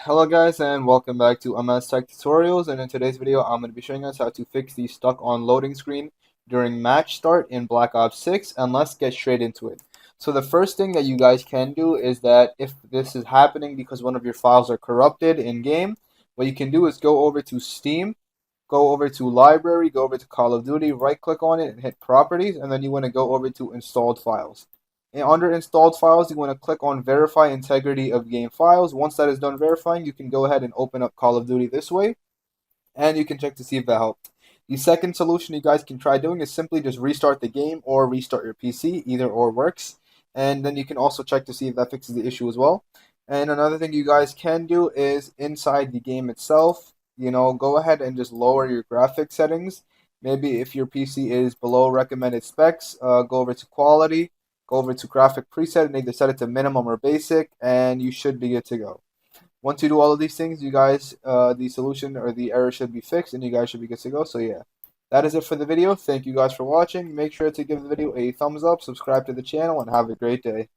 Hello guys and welcome back to MS Tech Tutorials, and in today's video I'm going to be showing us how to fix the stuck on loading screen during match start in Black Ops 6, and let's get straight into it. So the first thing that you guys can do is that if this is happening because one of your files are corrupted in game, what you can do is go over to Steam, go over to Library, go over to Call of Duty, right click on it and hit Properties, and then you want to go over to Installed Files. And under installed files, you want to click on verify integrity of game files. Once that is done verifying, you can go ahead and open up Call of Duty this way, and you can check to see if that helped. The second solution you guys can try doing is simply just restart the game or restart your PC. Either or works. And then you can also check to see if that fixes the issue as well. And another thing you guys can do is inside the game itself, go ahead and just lower your graphics settings. Maybe if your PC is below recommended specs, go over to quality, go over to graphic preset, and either set it to minimum or basic, and you should be good to go. Once you do all of these things, you guys, the solution or the error should be fixed, and you guys should be good to go. So yeah, that is it for the video. Thank you guys for watching. Make sure to give the video a thumbs up, subscribe to the channel, and have a great day.